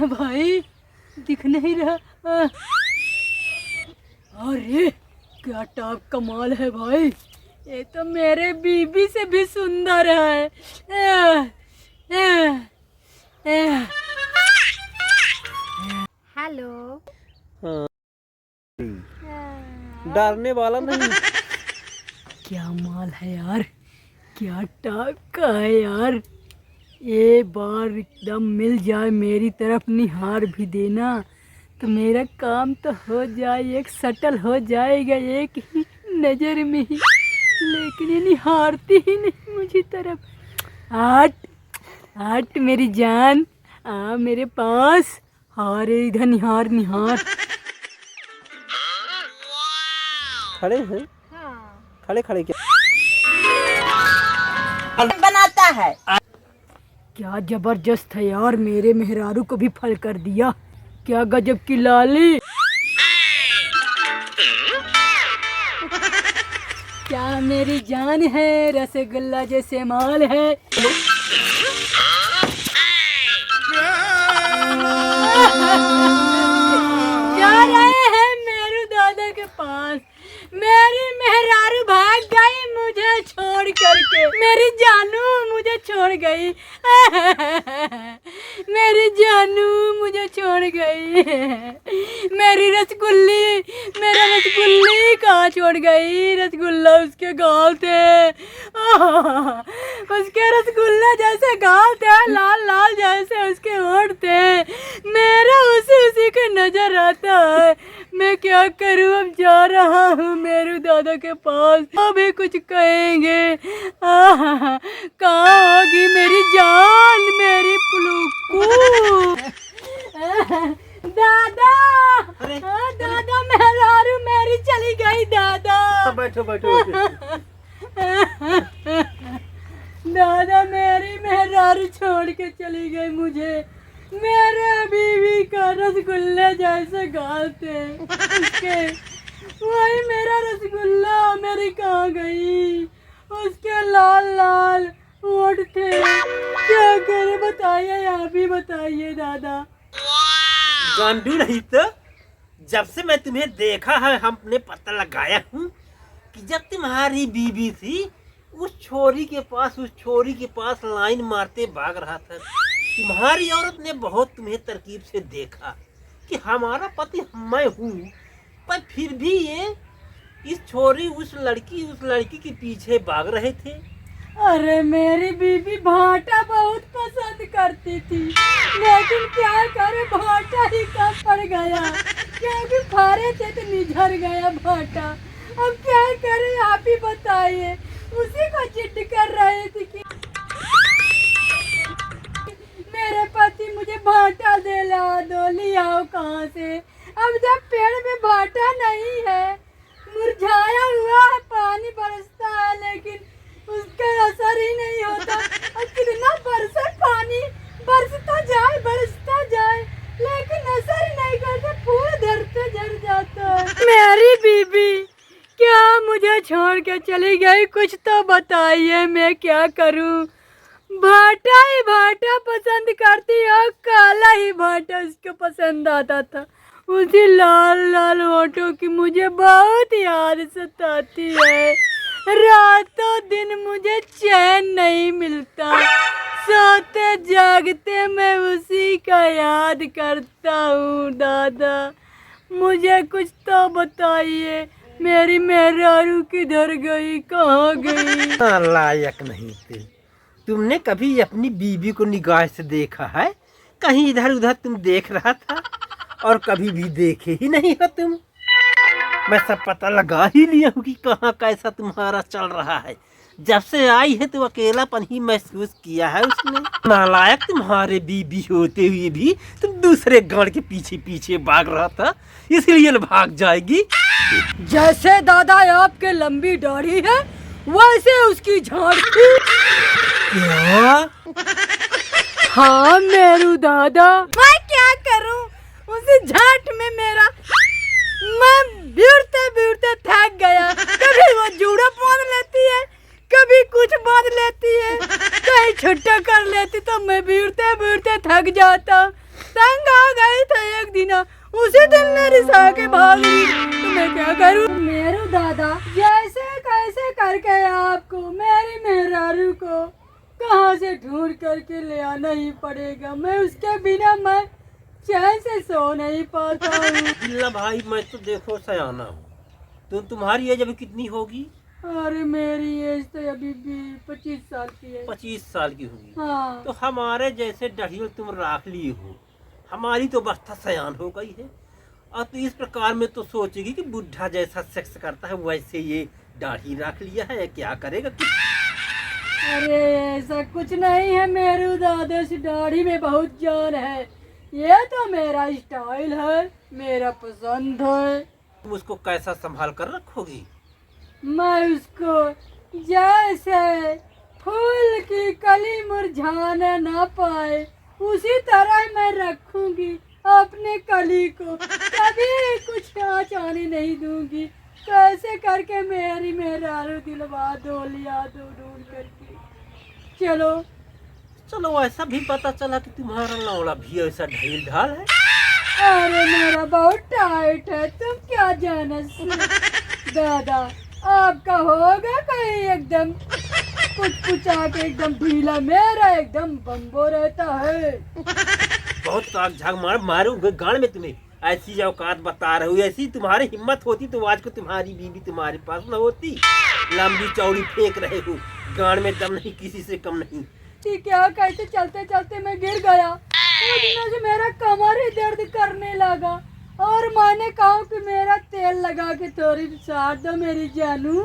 है भाई? दिख नहीं रहा। अरे क्या टॉप कमाल है भाई, ये तो मेरे बीबी से भी सुंदर है। हेलो। हाँ, डरने वाला नहीं। क्या माल है यार, क्या टॉप का है यार। ये बार एकदम मिल जाए मेरी तरफ निहार भी देना तो मेरा काम तो हो जाए, एक सटल हो जाएगा एक ही नज़र में ही। लेकिन ये निहारती ही नहीं मुझी तरफ। हट हट मेरी जान, आ मेरे पास। अरे इधर निहार निहार। खड़े हैं? हाँ। खड़े खड़े क्या बनाता है? क्या जबरदस्त है यार, मेरे मेहरारू को भी फल कर दिया। क्या गजब की लाली। क्या मेरी जान है, रसगुल्ला जैसे माल है। जा रहे हैं मेरू दादा के पास। मेरी मेहरारू भाग गई मुझे छोड़ करके। मेरी जानू मुझे छोड़ गई। मेरी जानू मुझे छोड़ गई। मेरी रसगुल्ली, मेरा रसगुल्ली कहाँ छोड़ गई? रसगुल्ला उसके गाल थे। उसके रसगुल्ला जैसे गाल थे, लाल लाल जैसे उसके होंठ थे। मेरा उसी के नजर आता है। मैं क्या करूं, अब जा रहा हूँ मेरू दादा के पास। अभी कुछ कहेंगे। कहाँ होगी मेरी जान, मेरी पुलुकू? दादा, दादा मेहरारू मेरी चली गई। दादा बैठो बैठो। दादा मेरी मेहरारू छोड़ के चली गई मुझे। मेरे बीवी का रसगुल्ले जैसे गाल थे उसके, वही मेरा रसगुल्ला मेरी कहाँ गई? उसके लाल लाल होंठ थे। क्या करे बताइए, आप ही बताइए दादा। गांडू नहीं तो जब से मैं तुम्हें देखा है हमने पता लगाया हूँ कि जब तुम्हारी बीबी थी उस छोरी के पास लाइन मारते भाग रहा था। तुम्हारी औरत ने बहुत तुम्हें तरकीब से देखा कि हमारा पति मैं हूँ, पर फिर भी ये इस छोरी उस लड़की के पीछे भाग रहे थे। अरे मेरी बीबी भाटा बहुत पसंद करती थी, लेकिन क्या करे भाटा ही कम पड़ गया, क्योंकि फारे थे तो निझर गया भाटा। अब क्या करे आप ही बताइए। उसी को जिद कर रही थी कि मेरे पति मुझे भाटा दे ला दो, लियाओ कहाँ से। अब जब पेड़ में भाटा नहीं है, मुरझाया हुआ है, पानी बरसता है लेकिन उसका असर ही नहीं होता। और कितना बरसे पानी, बरसता जाए लेकिन असर ही नहीं करता, फूल धरते झड़ जाता है। मेरी बीबी क्या मुझे छोड़ के चली गई? कुछ तो बताइए, मैं क्या करूं? भाटा ही भाटा पसंद करती और काला ही भाटा उसको पसंद आता था। उसी लाल लाल होठों की मुझे बहुत याद सताती है। रातों दिन मुझे चैन नहीं मिलता, सोते जागते मैं उसी का याद करता हूँ। दादा मुझे कुछ तो बताइए, मेरी मेहरारू किधर गई, कहाँ गई? लायक नहीं थे। तुमने कभी अपनी बीबी को निगाह से देखा है? कहीं इधर उधर तुम देख रहा था और कभी भी देखे ही नहीं हो तुम। मैं सब पता लगा ही लिया हूँ कि कहाँ कैसा तुम्हारा चल रहा है। जब से आई है तो अकेलापन ही महसूस किया है उसने। नालायक, तुम्हारे बीबी होते हुए भी तुम दूसरे गढ़ के पीछे पीछे भाग रहा था, इसलिए भाग जाएगी। जैसे दादा आपके लंबी दाढ़ी है वैसे उसकी झाड़ थी। क्या? हाँ मेरू दादा। मैं क्या करूं, उसी झाट में मेरा मैं बिरते थक गया। कभी वो जूड़ा बांध लेती है, कभी कुछ बांध लेती है, कहीं छुट्टा कर लेती तो मैं बिरते थक जाता, तंग करूं? मेरू दादा, जैसे कैसे करके आपको मेरी मेहरारू को कहाँ से ढूंढ करके ले आना ही पड़ेगा। मैं उसके बिना मैं चैन से सो नहीं पाता हूँ। बिल्ला भाई मैं तो देखो सयाना हूँ, तो तुम्हारी एज अभी कितनी होगी? अरे मेरी एज तो अभी भी 25 साल की है। 25 साल की होगी। हाँ। तो हमारे जैसे डढ़ियल तुम राख ली हो, हमारी तो अवस्था सयान हो गई है। और तो इस प्रकार में तो सोचेगी कि बुढ़ा जैसा सेक्स करता है वैसे ये दाढ़ी रख लिया है, क्या करेगा? अरे ऐसा कुछ नहीं है मेरू दादा, से दाढ़ी में बहुत जान है। ये तो मेरा स्टाइल है, मेरा पसंद है। तुम उसको कैसा संभाल कर रखोगी? मैं उसको जैसे फूल की कली मुरझाने ना पाए उसी तरह मैं रखूंगी अपने कली को, कभी कुछ आँच आने नहीं दूंगी। कैसे करके मेरी मेहरारू दिलवा दो, लिया दो ढूंढ करके। चलो चलो ऐसा भी पता चला कि तुम्हारा लौड़ा भी ऐसा ढील ढाल है। अरे मेरा बहुत टाइट है, तुम क्या जाना। दादा आपका होगा कहीं एकदम कुछ आके एकदम ढीला, मेरा एकदम बम्बो रहता है। बहुत ताक झाग मारूंगा गाड़ में तुम्हें। ऐसी औकात बता रहे हो, ऐसी तुम्हारी हिम्मत होती तो आज को तुम्हारी बीवी तुम्हारे पास न होती। लंबी चौड़ी फेंक रहे हो, गाड़ में दम नहीं, किसी से कम नहीं। ठीक है, कैसे चलते चलते मैं गिर गया, उस दिनों से मेरा कमर ही दर्द करने लगा। और मैंने कहा कि मेरा तेल लगा के थोड़ी साथ दो मेरी जानू,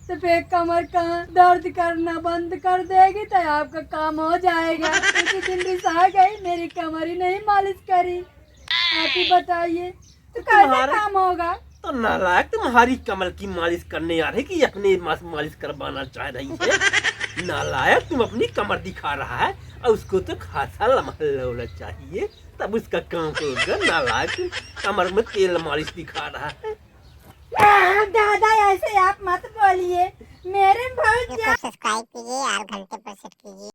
तो फिर कमर का दर्द करना बंद कर देगी तो आपका काम हो जाएगा। उसी दिन भी आ गई, मेरी कमर ही नहीं मालिश करी। आप ही बताइए तो कैसे काम होगा? तो नालायक, तुम्हारी कमर की मालिश करने आ रही कि अपने मालिश करवाना चाह रही है? नालायक, तुम अपनी कमर दिखा रहा है और उसको तो खासा लम्हा चाहिए तब उसका काम होगा। नालायक, कमर में तेल मालिश दिखा रहा है। दादा ऐसे आप मत बोलिए, मेरे बहुत सब्सक्राइब कीजिए और घंटे पर सेट कीजिए।